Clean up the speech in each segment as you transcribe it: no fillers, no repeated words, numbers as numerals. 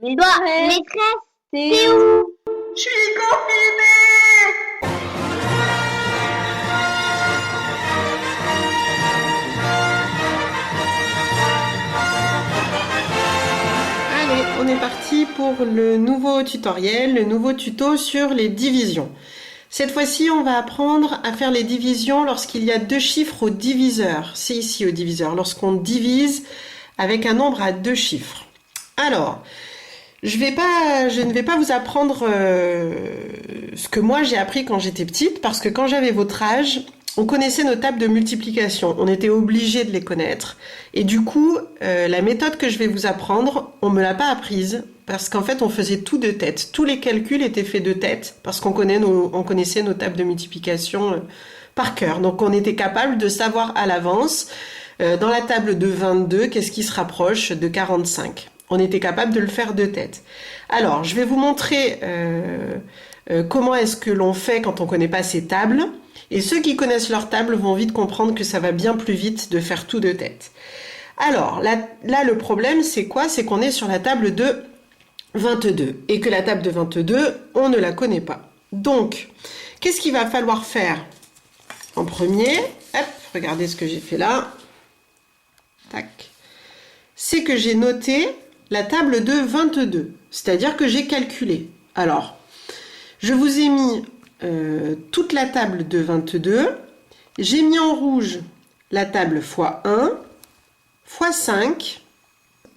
Mais toi, maîtresse, t'es où? Je suis confinée! Allez, on est parti pour le nouveau tutoriel, le nouveau tuto sur les divisions. Cette fois-ci, on va apprendre à faire les divisions lorsqu'il y a deux chiffres au diviseur. C'est ici au diviseur, lorsqu'on divise avec un nombre à deux chiffres. Alors, je ne vais pas vous apprendre ce que moi j'ai appris quand j'étais petite, parce que quand j'avais votre âge, on connaissait nos tables de multiplication. On était obligé de les connaître. Et du coup, la méthode que je vais vous apprendre, on me l'a pas apprise, parce qu'en fait, on faisait tout de tête. Tous les calculs étaient faits de tête, parce qu'on connaissait nos tables de multiplication par cœur. Donc, on était capable de savoir à l'avance, dans la table de 22, qu'est-ce qui se rapproche de 45. On était capable de le faire de tête. Alors, je vais vous montrer comment est-ce que l'on fait quand on ne connaît pas ces tables. Et ceux qui connaissent leurs tables vont vite comprendre que ça va bien plus vite de faire tout de tête. Alors, là le problème, c'est quoi? C'est qu'on est sur la table de 22. Et que la table de 22, on ne la connaît pas. Donc, qu'est-ce qu'il va falloir faire en premier? Hop, regardez ce que j'ai fait là. Tac. C'est que j'ai noté la table de 22, c'est-à-dire que j'ai calculé. Alors, je vous ai mis toute la table de 22, j'ai mis en rouge la table x1, x5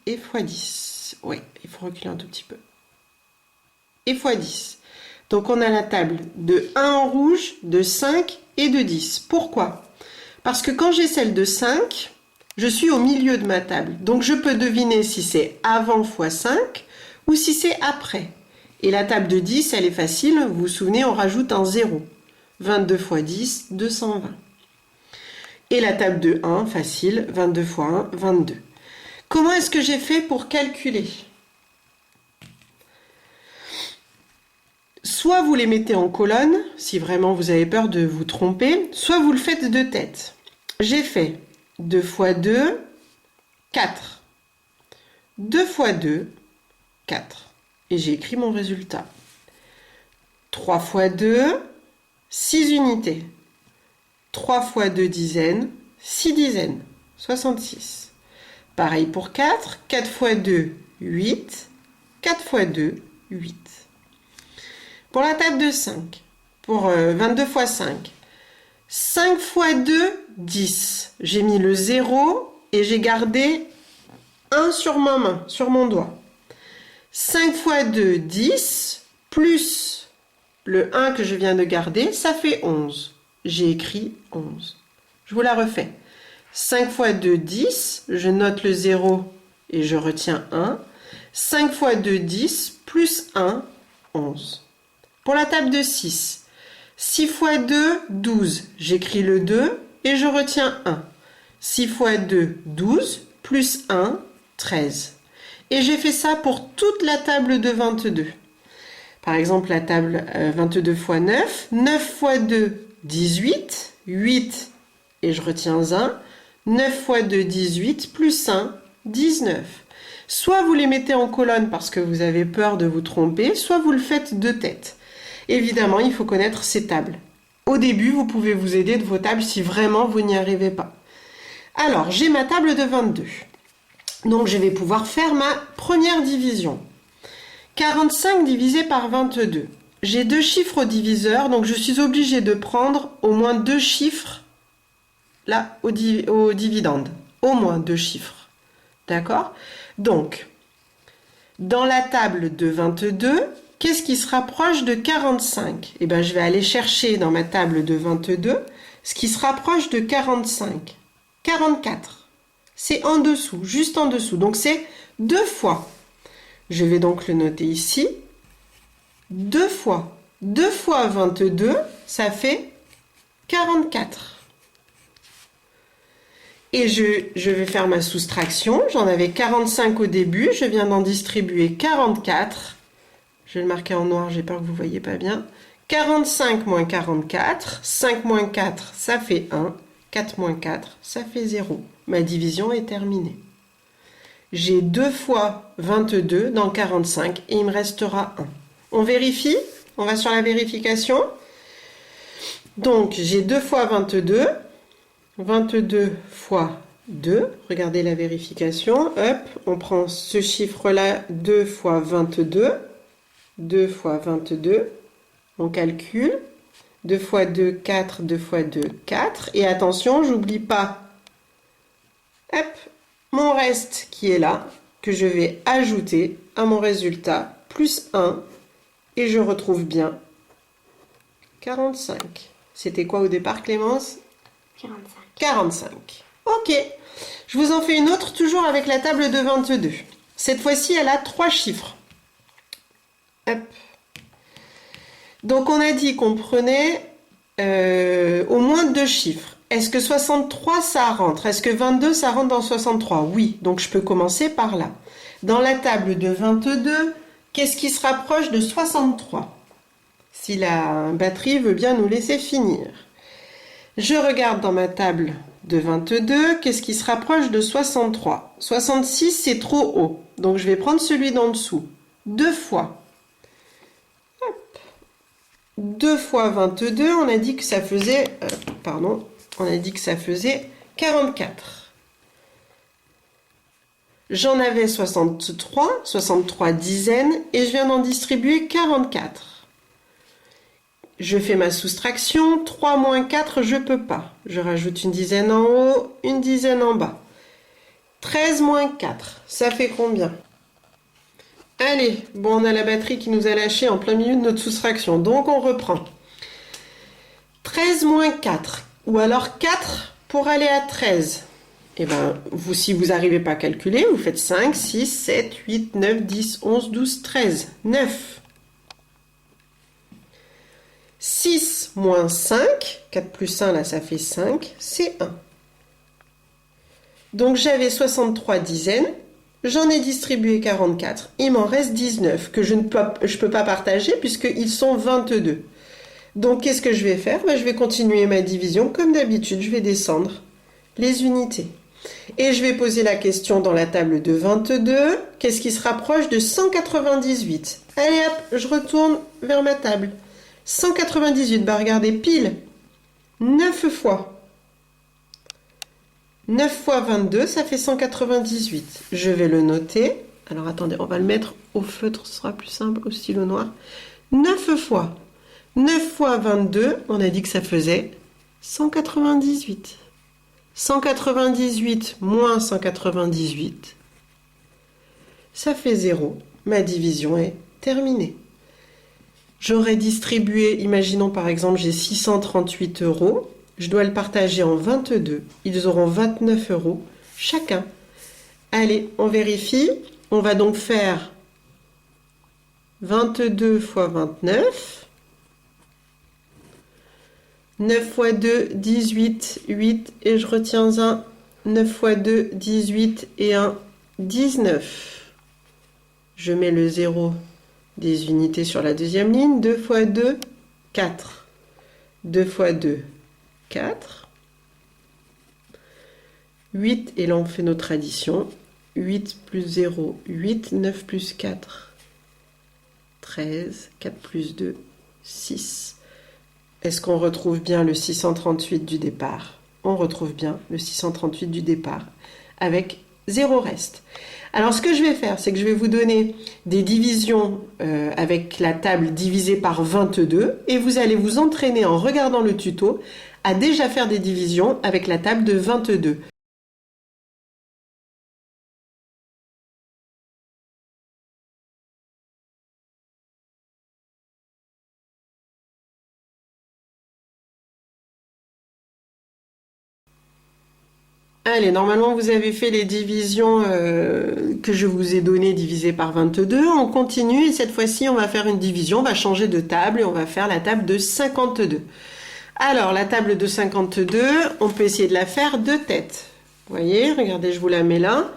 et x10. Oui, il faut reculer un tout petit peu. Et x10. Donc on a la table de 1 en rouge, de 5 et de 10. Pourquoi? Parce que quand j'ai celle de 5, je suis au milieu de ma table. Donc je peux deviner si c'est avant x5 ou si c'est après. Et la table de 10, elle est facile. Vous vous souvenez, on rajoute un 0. 22 x 10, 220. Et la table de 1, facile. 22 x 1, 22. Comment est-ce que j'ai fait pour calculer? Soit vous les mettez en colonne, si vraiment vous avez peur de vous tromper, soit vous le faites de tête. J'ai fait 2 x 2, 4. 2 x 2, 4. Et j'ai écrit mon résultat. 3 x 2, 6 unités. 3 x 2 dizaines, 6 dizaines, 66. Pareil pour 4. 4 x 2, 8. 4 x 2, 8. Pour la table de 5, pour 22 x 5. 5 x 2, 10. J'ai mis le 0 et j'ai gardé 1 sur ma main, sur mon doigt. 5 x 2, 10, plus le 1 que je viens de garder, ça fait 11. J'ai écrit 11. Je vous la refais. 5 x 2, 10, je note le 0 et je retiens 1. 5 x 2, 10, plus 1, 11. Pour la table de 6, 6 x 2, 12. J'écris le 2 et je retiens 1. 6 x 2, 12, plus 1, 13. Et j'ai fait ça pour toute la table de 22. Par exemple, la table 22 x 9. 9 x 2, 18. 8 et je retiens 1. 9 x 2, 18, plus 1, 19. Soit vous les mettez en colonne parce que vous avez peur de vous tromper, soit vous le faites de tête. Évidemment, il faut connaître ces tables. Au début, vous pouvez vous aider de vos tables si vraiment vous n'y arrivez pas. Alors, j'ai ma table de 22. Donc, je vais pouvoir faire ma première division. 45 divisé par 22. J'ai deux chiffres au diviseur, donc je suis obligée de prendre au moins deux chiffres là au dividende. Au moins deux chiffres. D'accord? Donc, dans la table de 22, qu'est-ce qui se rapproche de 45? Eh bien, je vais aller chercher dans ma table de 22 ce qui se rapproche de 45. 44. C'est en dessous, juste en dessous. Donc, c'est 2 fois. Je vais donc le noter ici. 2 fois. 2 fois 22, ça fait 44. Et je vais faire ma soustraction. J'en avais 45 au début. Je viens d'en distribuer 44. Je vais le marquer en noir, j'ai peur que vous ne voyez pas bien. 45 moins 44. 5 moins 4, ça fait 1. 4 moins 4, ça fait 0. Ma division est terminée. J'ai 2 fois 22 dans 45 et il me restera 1. On vérifie, on va sur la vérification. Donc j'ai 2 fois 22, 22 fois 2, regardez la vérification, hop, on prend ce chiffre-là, 2 fois 22, 2 fois 22, on calcule, 2 fois 2, 4, 2 fois 2, 4, et attention, j'oublie pas, hop, mon reste qui est là, que je vais ajouter à mon résultat, plus 1, et je retrouve bien 45. C'était quoi au départ, Clémence? 45. 45. Ok. Je vous en fais une autre, toujours avec la table de 22. Cette fois-ci, elle a 3 chiffres. Hop. Donc, on a dit qu'on prenait au moins 2 chiffres. Est-ce que 63, ça rentre? Est-ce que 22, ça rentre dans 63? Oui. Donc, je peux commencer par là. Dans la table de 22, qu'est-ce qui se rapproche de 63? Si la batterie veut bien nous laisser finir. Je regarde dans ma table de 22, qu'est-ce qui se rapproche de 63? 66, c'est trop haut. Donc, je vais prendre celui d'en dessous. 2 fois. Hop. 2 fois 22, on a dit que ça faisait... on a dit que ça faisait 44. J'en avais 63 dizaines, et je viens d'en distribuer 44. Je fais ma soustraction, 3 moins 4, je peux pas. Je rajoute une dizaine en haut, une dizaine en bas. 13 moins 4, ça fait combien? Allez, bon, on a la batterie qui nous a lâché en plein milieu de notre soustraction, donc on reprend. 13 moins 4, ou alors 4 pour aller à 13. Eh bien, si vous n'arrivez pas à calculer, vous faites 5, 6, 7, 8, 9, 10, 11, 12, 13, 9. 6 moins 5, 4 plus 1, là, ça fait 5, c'est 1. Donc, j'avais 63 dizaines, j'en ai distribué 44, il m'en reste 19, que je ne peux pas partager puisqu'ils sont 22. Donc, qu'est-ce que je vais faire? Je vais continuer ma division comme d'habitude, je vais descendre les unités. Et je vais poser la question dans la table de 22, qu'est-ce qui se rapproche de 198? Allez hop, je retourne vers ma table. 198, regardez, pile, 9 fois. 9 fois 22, ça fait 198. Je vais le noter. Alors attendez, on va le mettre au feutre, ce sera plus simple, au stylo noir. 9 fois. 9 fois 22, on a dit que ça faisait 198. 198 moins 198, ça fait 0. Ma division est terminée. J'aurais distribué, imaginons par exemple, j'ai 638 €. Je dois le partager en 22. Ils auront 29 € chacun. Allez, on vérifie. On va donc faire 22 fois 29. 9 fois 2, 18, 8, et je retiens un. 9 fois 2, 18, et 1, 19. Je mets le 0 des unités sur la deuxième ligne. 2 fois 2, 4. 2 fois 2, 4. 8, et là on fait notre addition. 8 plus 0, 8. 9 plus 4, 13. 4 plus 2, 6. Est-ce qu'on retrouve bien le 638 du départ? On retrouve bien le 638 du départ avec 0 reste. Alors ce que je vais faire, c'est que je vais vous donner des divisions avec la table divisée par 22 et vous allez vous entraîner en regardant le tuto à déjà faire des divisions avec la table de 22. Allez, normalement vous avez fait les divisions que je vous ai données divisées par 22. On continue et cette fois-ci on va faire une division, on va changer de table et on va faire la table de 52. Alors la table de 52, on peut essayer de la faire de tête. Vous voyez, regardez, je vous la mets là.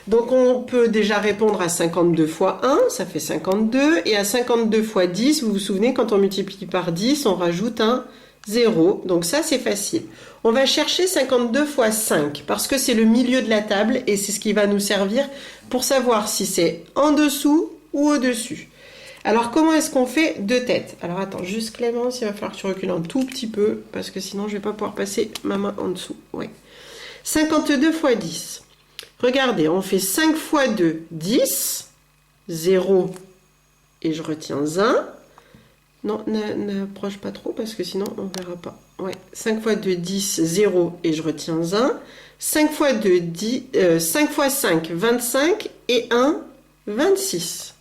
Donc on peut déjà répondre à 52 fois 1, ça fait 52. Et à 52 fois 10, vous vous souvenez, quand on multiplie par 10, on rajoute un 0. Donc ça, c'est facile. On va chercher 52 fois 5 parce que c'est le milieu de la table et c'est ce qui va nous servir pour savoir si c'est en dessous ou au-dessus. Alors, comment est-ce qu'on fait deux têtes? Alors, attends, juste Clémence, il va falloir que tu recules un tout petit peu parce que sinon, je ne vais pas pouvoir passer ma main en dessous. Ouais. 52 fois 10. Regardez, on fait 5 fois 2, 10. 0 et je retiens 1. Non, n'approche pas trop parce que sinon, on ne verra pas. Ouais. 5 fois 2, 10, 0 et je retiens 1. 5 fois 2, 10, 5 fois 5, 25 et 1, 26.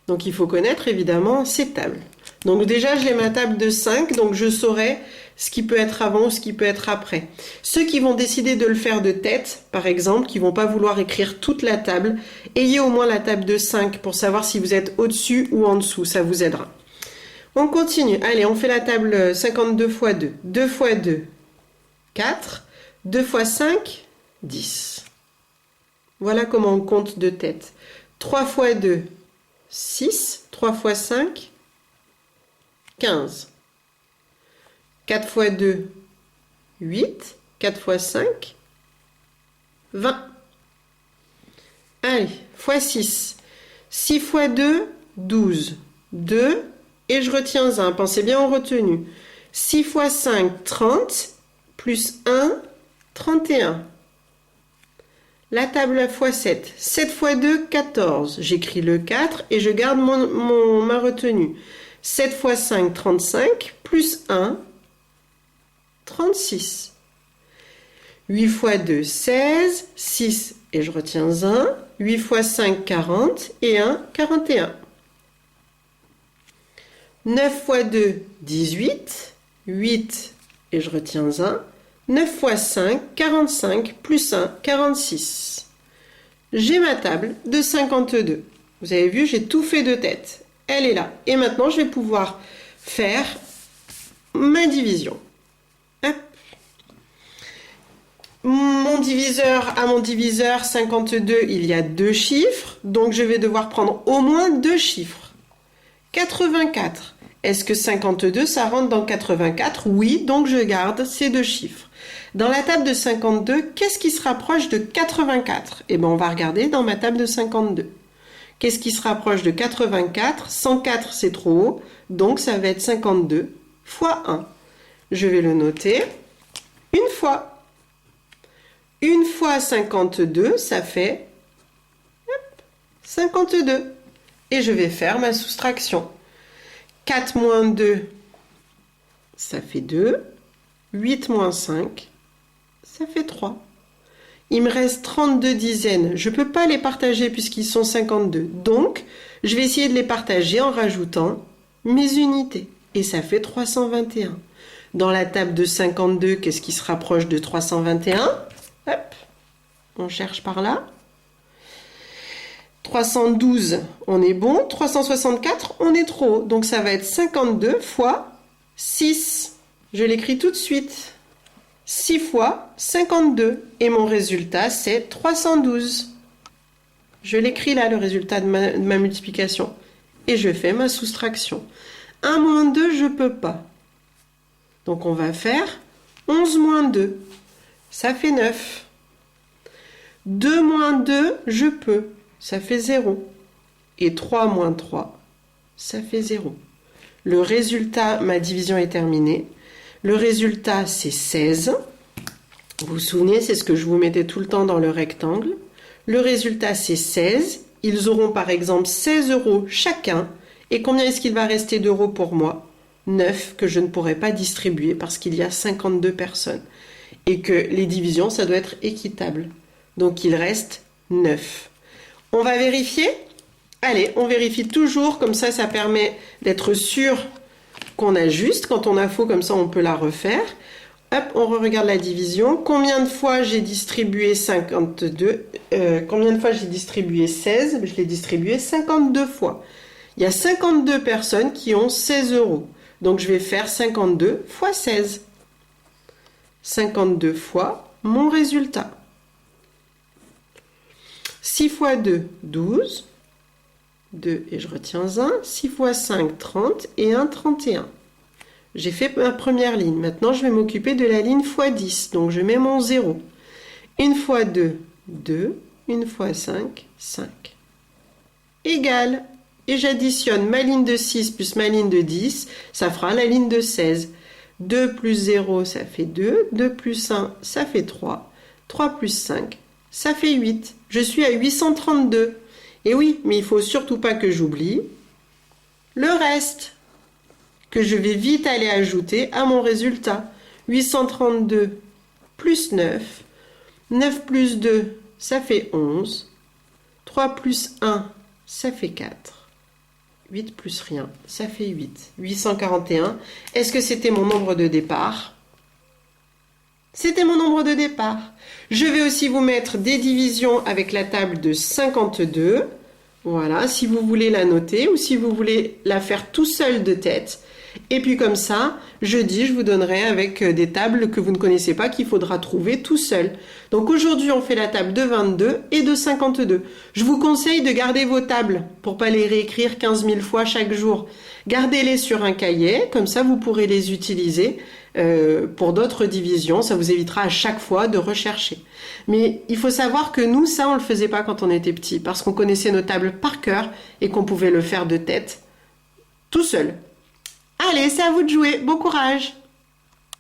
Donc, il faut connaître évidemment ces tables. Donc, déjà, j'ai ma table de 5, donc je saurai ce qui peut être avant ou ce qui peut être après. Ceux qui vont décider de le faire de tête, par exemple, qui vont pas vouloir écrire toute la table, ayez au moins la table de 5 pour savoir si vous êtes au-dessus ou en dessous, ça vous aidera. On continue. Allez, on fait la table 52 fois 2. 2 fois 2, 4. 2 fois 5, 10. Voilà comment on compte de tête. 3 fois 2, 6, 3 fois 5, 15. 4 fois 2, 8. 4 fois 5, 20. Allez, fois 6. 6 fois 2, 12. 2, et je retiens 1. Pensez bien en retenue. 6 fois 5, 30, plus 1, 31. La table fois 7. 7 fois 2, 14. J'écris le 4 et je garde ma retenue. 7 fois 5, 35, plus 1, 36. 8 fois 2, 16. 6 et je retiens 1. 8 fois 5, 40 et 1, 41. 9 fois 2, 18. 8 et je retiens 1. 9 fois 5, 45, plus 1, 46. J'ai ma table de 52. Vous avez vu, j'ai tout fait de tête. Elle est là. Et maintenant, je vais pouvoir faire ma division. Hop. Mon diviseur 52, il y a 2 chiffres. Donc, je vais devoir prendre au moins 2 chiffres. 84. Est-ce que 52, ça rentre dans 84? Oui, donc je garde ces 2 chiffres. Dans la table de 52, qu'est-ce qui se rapproche de 84? Eh bien, on va regarder dans ma table de 52. Qu'est-ce qui se rapproche de 84? 104, c'est trop haut, donc ça va être 52 fois 1. Je vais le noter. Une fois. Une fois 52, ça fait 52. Et je vais faire ma soustraction. 4 moins 2, ça fait 2. 8 moins 5, ça fait 3. Il me reste 32 dizaines. Je ne peux pas les partager puisqu'ils sont 52. Donc, je vais essayer de les partager en rajoutant mes unités. Et ça fait 321. Dans la table de 52, qu'est-ce qui se rapproche de 321? Hop, on cherche par là. 312, on est bon. 364, on est trop. Donc, ça va être 52 fois 6. Je l'écris tout de suite. 6 fois 52. Et mon résultat, c'est 312. Je l'écris là, le résultat de ma multiplication. Et je fais ma soustraction. 1 moins 2, je ne peux pas. Donc, on va faire 11 moins 2. Ça fait 9. 2 moins 2, je peux. Ça fait 0. Et 3 moins 3, ça fait 0. Le résultat, ma division est terminée. Le résultat, c'est 16. Vous vous souvenez, c'est ce que je vous mettais tout le temps dans le rectangle. Le résultat, c'est 16. Ils auront par exemple 16 € chacun. Et combien est-ce qu'il va rester d'euros pour moi? 9 que je ne pourrai pas distribuer parce qu'il y a 52 personnes. Et que les divisions, ça doit être équitable. Donc il reste 9. On va vérifier? Allez, on vérifie toujours. Comme ça, ça permet d'être sûr qu'on a juste. Quand on a faux, comme ça, on peut la refaire. Hop, on regarde la division. Combien de fois j'ai distribué 52? Combien de fois j'ai distribué 16? Je l'ai distribué 52 fois. Il y a 52 personnes qui ont 16 €. Donc, je vais faire 52 fois 16. 52 fois mon résultat. 6 fois 2, 12. 2 et je retiens 1. 6 fois 5, 30 et 1, 31. J'ai fait ma première ligne. Maintenant, je vais m'occuper de la ligne x 10. Donc, je mets mon 0. 1 fois 2, 2. 1 fois 5, 5. Égal. Et j'additionne ma ligne de 6 plus ma ligne de 10. Ça fera la ligne de 16. 2 plus 0, ça fait 2. 2 plus 1, ça fait 3. 3 plus 5, ça fait 8. Je suis à 832. Et oui, mais il ne faut surtout pas que j'oublie le reste, que je vais vite aller ajouter à mon résultat. 832 plus 9. 9 plus 2, ça fait 11. 3 plus 1, ça fait 4. 8 plus rien, ça fait 8. 841. Est-ce que c'était mon nombre de départ? C'était mon nombre de départ. Je vais aussi vous mettre des divisions avec la table de 52. Voilà, si vous voulez la noter ou si vous voulez la faire tout seul de tête. Et puis comme ça, jeudi, je vous donnerai avec des tables que vous ne connaissez pas qu'il faudra trouver tout seul. Donc aujourd'hui, on fait la table de 22 et de 52. Je vous conseille de garder vos tables pour pas les réécrire 15 000 fois chaque jour. Gardez-les sur un cahier, comme ça vous pourrez les utiliser pour d'autres divisions. Ça vous évitera à chaque fois de rechercher. Mais il faut savoir que nous, ça, on le faisait pas quand on était petit, parce qu'on connaissait nos tables par cœur et qu'on pouvait le faire de tête tout seul. Allez, c'est à vous de jouer. Bon courage!